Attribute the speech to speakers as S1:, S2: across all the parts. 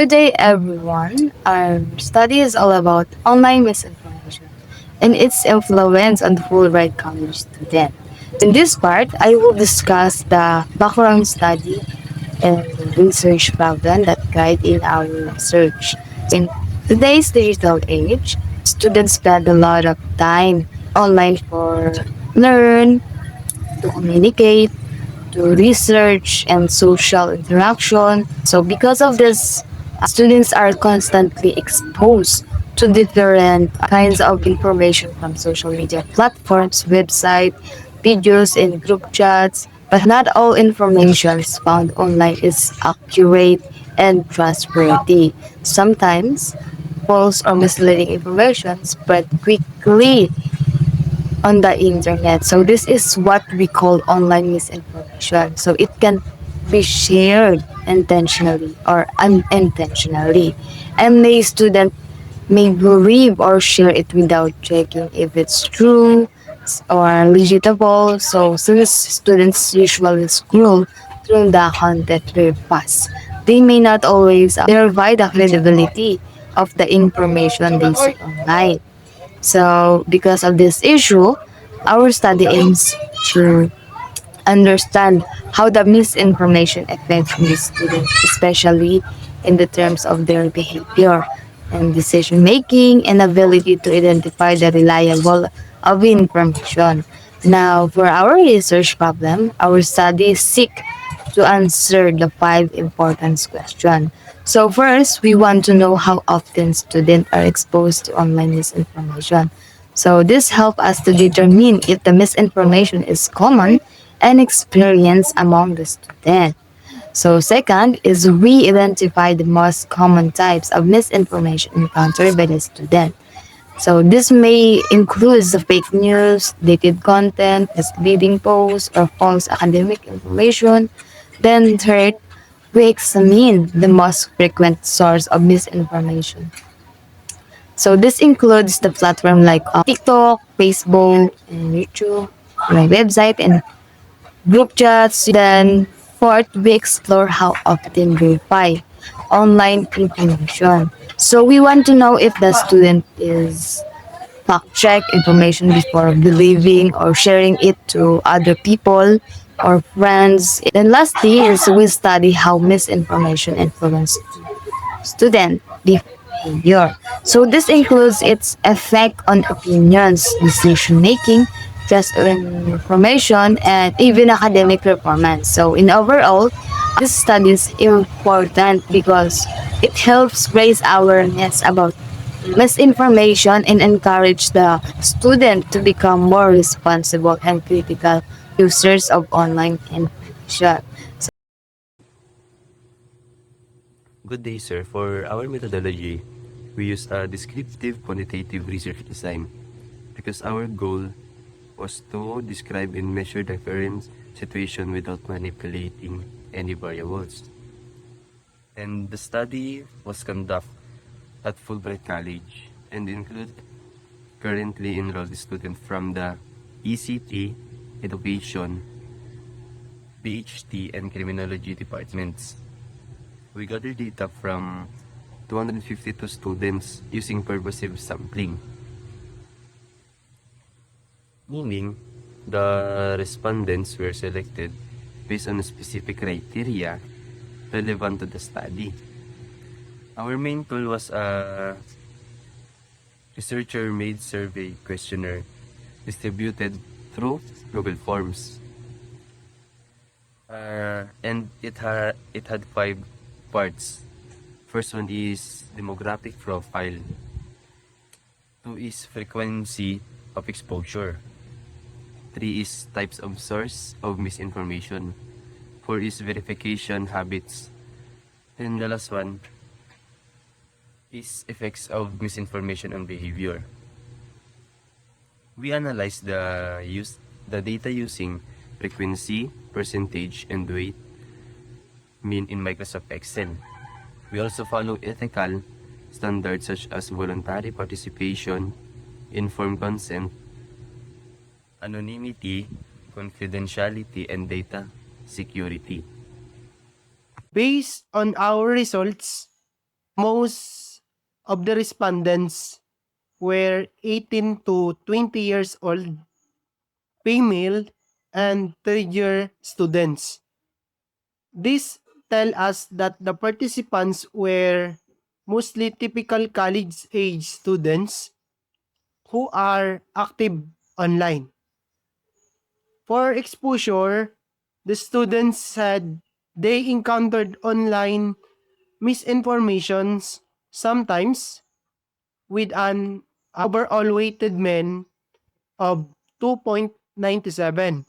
S1: Today, everyone, our study is all about online misinformation and its influence on the Fullbright college student. In this part, I will discuss the background study and research problem that guide in our research. In today's digital age, students spend a lot of time online for learn, to communicate, to research and social interaction. So because of this, students are constantly exposed to different kinds of information from social media platforms, website, videos, and group chats. But not all information found online is accurate and trustworthy. Sometimes false or misleading information spread quickly on the internet. So this is what we call online misinformation. So it can be shared intentionally or unintentionally. And a student may believe or share it without checking if it's true or legitimate. So since students usually scroll through the content very fast, they may not always verify the credibility of the information they see online. So, because of this issue, our study aims to understand how the misinformation affects the students, especially in the terms of their behavior and decision making and ability to identify the reliable of information. Now, for our research problem, our study seek to answer the five important questions. So first, we want to know how often students are exposed to online misinformation. So this helps us to determine if the misinformation is common and experienced among the student. So second is we identify the most common types of misinformation encountered by the student. So this may include the fake news, dated content, misleading posts, or false academic information. Then third, we examine the most frequent source of misinformation. So this includes the platform like TikTok, Facebook, and YouTube, my website, and group chats. Then fourth, we explore how often verify online information. So we want to know if the student is fact check information before believing or sharing it to other people or friends. Then lastly is we study how misinformation influences student behavior. So this includes its effect on opinions, decision making, trust in information, and even academic performance. So in overall, this study is important because it helps raise awareness about misinformation and encourage the student to become more responsible and critical users of online information.
S2: Good day, sir. For our methodology, we use a descriptive quantitative research design because our goal was to describe and measure the current situation without manipulating any variables. And the study was conducted at Fulbright College and include currently enrolled students from the ECT, Education, PhD, and Criminology departments. We gathered data from 252 students using pervasive sampling, meaning the respondents were selected based on a specific criteria relevant to the study. Our main tool was a researcher-made survey questionnaire distributed through Google Forms. And it had five parts. First one is demographic profile. Two is frequency of exposure. Three is types of source of misinformation. Four is verification habits. And the last one is effects of misinformation on behavior. We analyze the data using frequency, percentage, and weight mean in Microsoft Excel. We also follow ethical standards such as voluntary participation, informed consent, anonymity, confidentiality, and data security.
S3: Based on our results, most of the respondents were 18 to 20 years old, female, and third-year students. This tell us that the participants were mostly typical college-age students who are active online. For exposure, the students said they encountered online misinformations, sometimes with an overall weighted men of 2.97.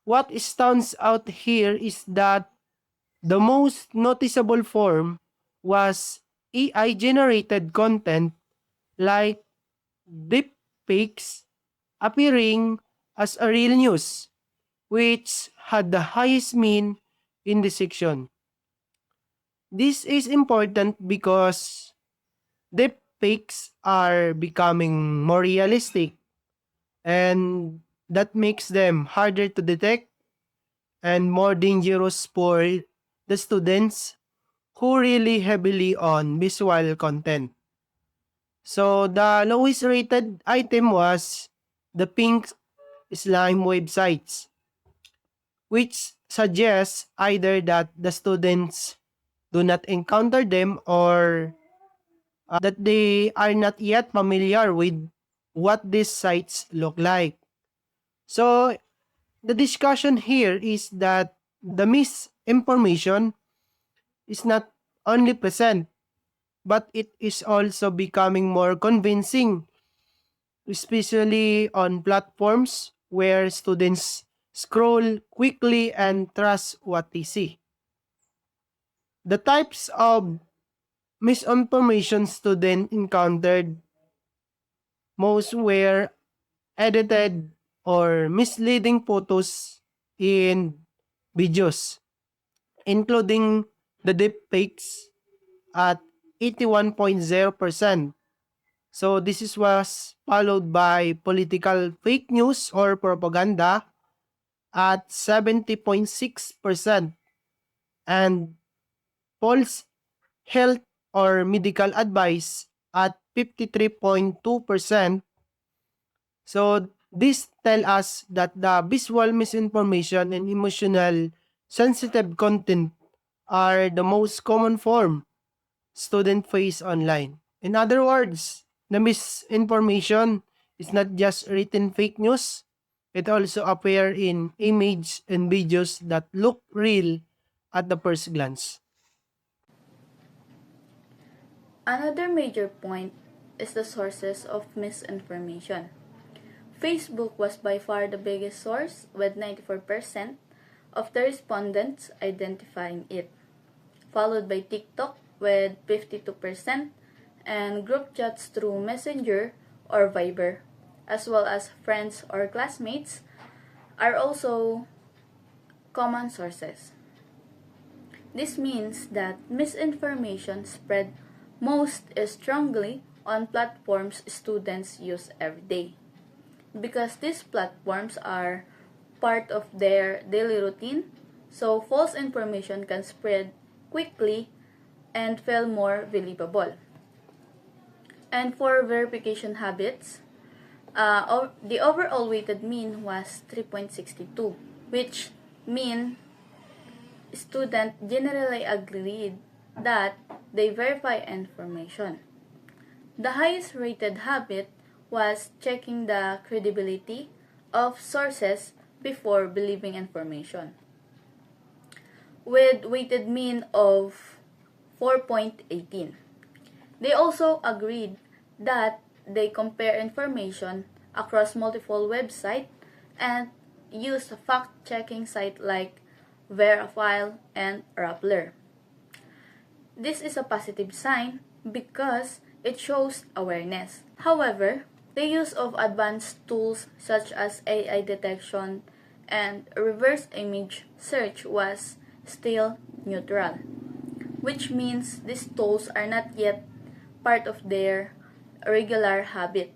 S3: What stands out here is that the most noticeable form was AI generated content like deepfakes appearing as a real news, which had the highest mean in the section. This is important because deepfakes are becoming more realistic, and that makes them harder to detect and more dangerous for the students who rely heavily on visual content. So the lowest rated item was the pink slime websites, which suggests either that the students do not encounter them or that they are not yet familiar with what these sites look like. So the discussion here is that the misinformation is not only present, but it is also becoming more convincing, especially on platforms where students scroll quickly and trust what they see. The types of misinformation students encountered most were edited or misleading photos in videos, including the deepfakes at 81.0%. So was followed by political fake news or propaganda at 70.6% and false health or medical advice at 53.2%. So this tell us that the visual misinformation and emotional sensitive content are the most common form student face online. In other words, the misinformation is not just written fake news, it also appear in image and videos that look real at the first glance.
S4: Another major point is the sources of misinformation. Facebook was by far the biggest source, with 94% of the respondents identifying it, followed by TikTok with 52%, and group chats through Messenger or Viber, as well as friends or classmates, are also common sources. This means that misinformation spread most strongly on platforms students use every day. Because these platforms are part of their daily routine, so false information can spread quickly and feel more believable. And for verification habits, the overall weighted mean was 3.62, which mean students generally agreed that they verify information. The highest rated habit was checking the credibility of sources before believing information, with weighted mean of 4.18. They also agreed that they compare information across multiple websites and use fact-checking sites like Verifile and Rappler. This is a positive sign because it shows awareness. However, the use of advanced tools such as AI detection and reverse image search was still neutral, which means these tools are not yet part of their regular habit.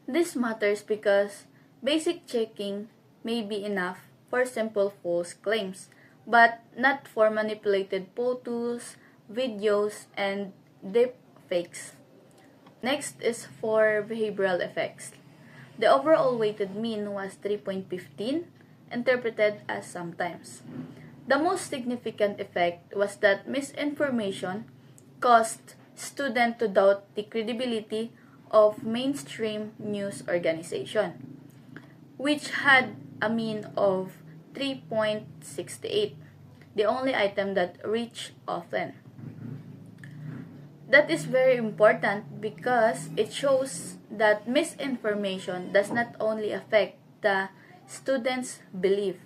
S4: This matters because basic checking may be enough for simple false claims, but not for manipulated photos, videos, and deep fakes. Next is for behavioral effects. The overall weighted mean was 3.15, interpreted as sometimes. The most significant effect was that misinformation caused students to doubt the credibility of mainstream news organization, which had a mean of 3.68, the only item that reached often. That is very important because it shows that misinformation does not only affect the students' belief,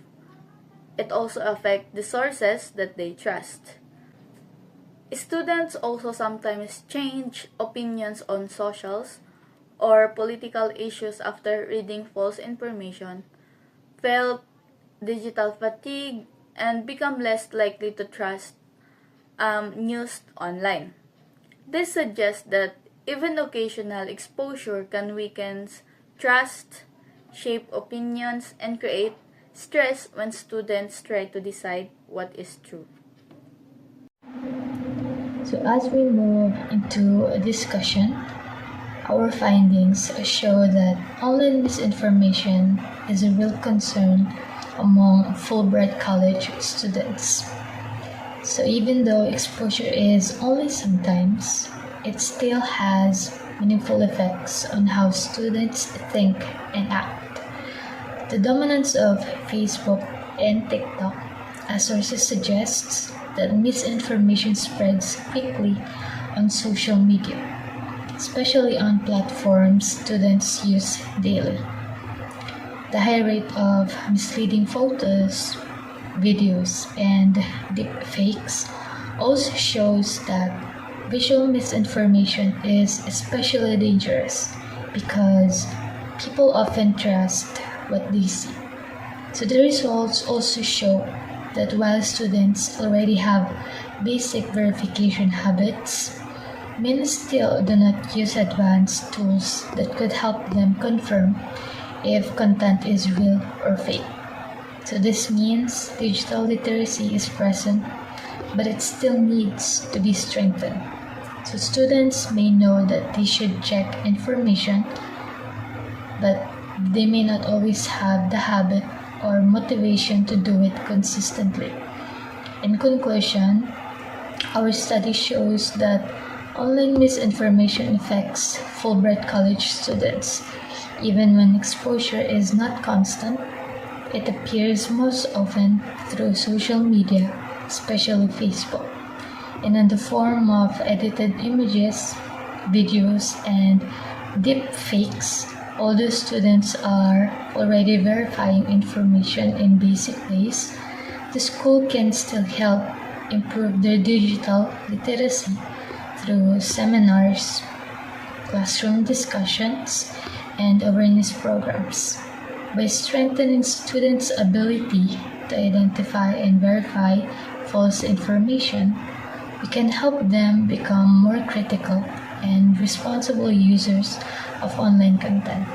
S4: it also affects the sources that they trust. Students also sometimes change opinions on socials or political issues after reading false information, felt digital fatigue, and become less likely to trust news online. This suggests that even occasional exposure can weaken trust, shape opinions, and create stress when students try to decide what is true.
S5: So, as we move into a discussion, our findings show that online misinformation is a real concern among Fulbright College students. So even though exposure is only sometimes, it still has meaningful effects on how students think and act. The dominance of Facebook and TikTok, as sources suggest, that misinformation spreads quickly on social media, especially on platforms students use daily. The high rate of misleading photos, videos, and deepfakes also shows that visual misinformation is especially dangerous because people often trust what they see. So the results also show that while students already have basic verification habits, many still do not use advanced tools that could help them confirm if content is real or fake. So this means digital literacy is present, but it still needs to be strengthened. So students may know that they should check information, but they may not always have the habit or motivation to do it consistently. In conclusion, our study shows that online misinformation affects Fulbright College students. Even when exposure is not constant, it appears most often through social media, especially Facebook, and in the form of edited images, videos, and deep fakes. Although students are already verifying information in basic ways, the school can still help improve their digital literacy through seminars, classroom discussions, and awareness programs. By strengthening students' ability to identify and verify false information, we can help them become more critical and responsible users of online content.